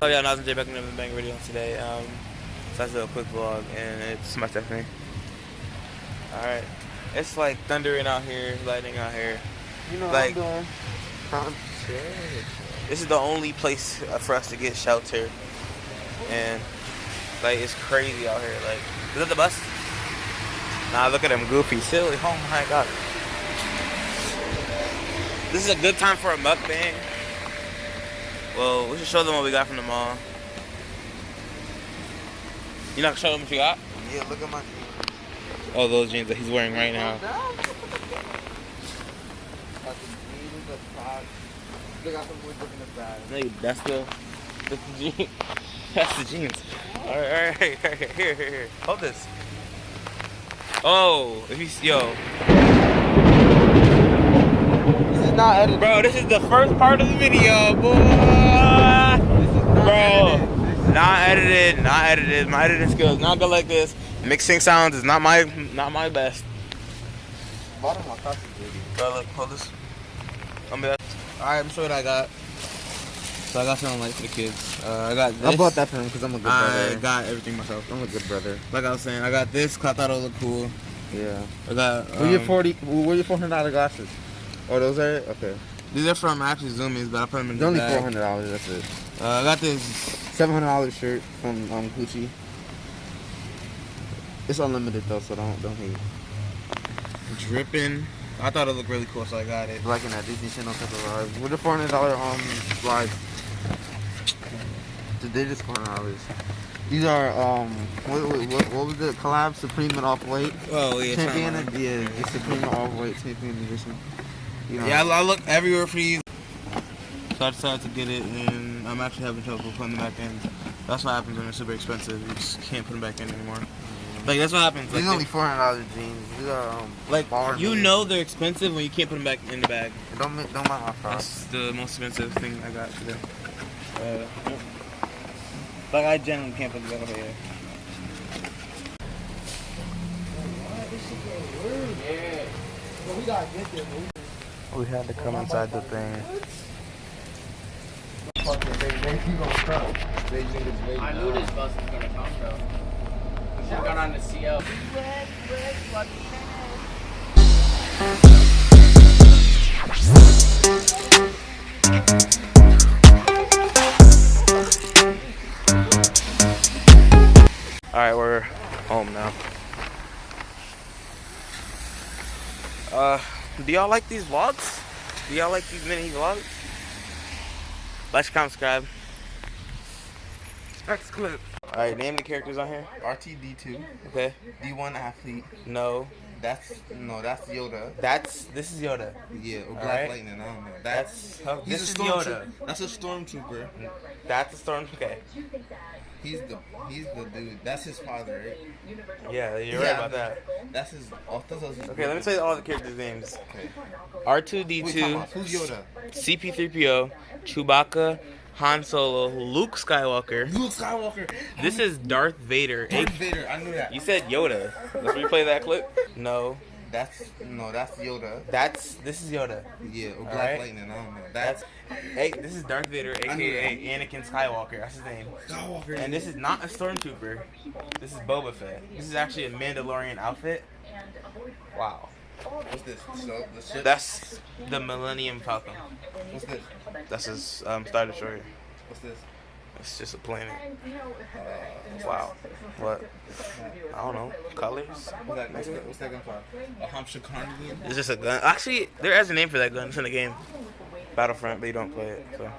Oh yeah, Nas and Jay back in the Bang video today. So that's a quick vlog, and it's my Stephanie. All right, it's like thundering out here, lightning out here. You know like, what I'm doing? This is the only place for us to get shelter, and like it's crazy out here. Like, is that the bus? Nah, look at them goofy, silly. Oh my god. This is a good time for a mukbang. Well, we should show them what we got from the mall. You not gonna show them what you got? Yeah, look at my jeans. Oh, those jeans that he's wearing right now. No, that's the jeans. That's the jeans. All right, here. Hold this. Oh, if you yo. This is not edited. Bro, this is the first part of the video, boy. Bro. Not edited. My editing skills not good like this. Mixing sounds is not my best. Bro, look, hold this. Alright, I'm sure what I got. So I got something like for the kids. I got this. I bought that for him because I'm a good brother. I got everything myself. I'm a good brother. Like I was saying, I got this because I thought it would look cool. Yeah. I got. Where your $400 glasses? Oh, those are it? Okay. These are from actually Zoomies, but I put them in the It's only bag. $400. That's it. I got this $700 shirt from Gucci. It's unlimited though, so don't hate. dripping. I thought it looked really cool, so I got it. Like in that Disney Channel type of vibe. With the $400 slides. They're just $400. These are what was the collab? Supreme and Off-White. Oh yeah, Champion. Yeah, the Supreme and Off-White Champion edition. You know. Yeah, I look everywhere for these. So I decided to get it, and I'm actually having trouble putting them back in. That's what happens when they're super expensive. You just can't put them back in anymore. Like, that's what happens. These Like, only $400 jeans. These are like, bar you jeans. know they're expensive when you can't put them back in the bag. Don't mind my frock. That's the most expensive thing I got today. Like, I genuinely can't put them back over here. We had to come inside the thing. I knew this bus was gonna come, bro. We should have gone on the CL. Alright, we're home now. Do y'all like these vlogs? Do y'all like these mini vlogs? Like, comment, subscribe. Next clip. Alright, name the characters on here. RTD2. Okay. D1 athlete. No. That's Yoda. This is Yoda. Yeah, or Black Alright. Lightning. I don't know. This He's is a Yoda. stormtrooper. That's a stormtrooper. That's a storm. Okay. He's the dude. That's his father, right? Yeah, you're right about that. That's his. Okay, let me tell you all the characters' names. Okay. R2D2, Who's Yoda? CP3PO, Chewbacca, Han Solo, Luke Skywalker. Luke Skywalker. This is Darth Vader. Darth Vader. I knew that. You said Yoda. Let's replay that clip. No. That's Yoda. This is Yoda. Yeah, or Black Alright. Lightning. I don't know. This is Darth Vader, aka Anakin Skywalker. That's his name. Skywalker. And this is not a stormtrooper. This is Boba Fett. This is actually a Mandalorian outfit. Wow. What's this? So, the ship? That's the Millennium Falcon. What's this? That's his Star Destroyer. What's this? It's just a planet. Wow. What? I don't know. Colors? What's that gun for? A Hampshire Carnigan? It's just a gun. Actually, there is a name for that gun. It's in the game. Battlefront, but you don't play it. So.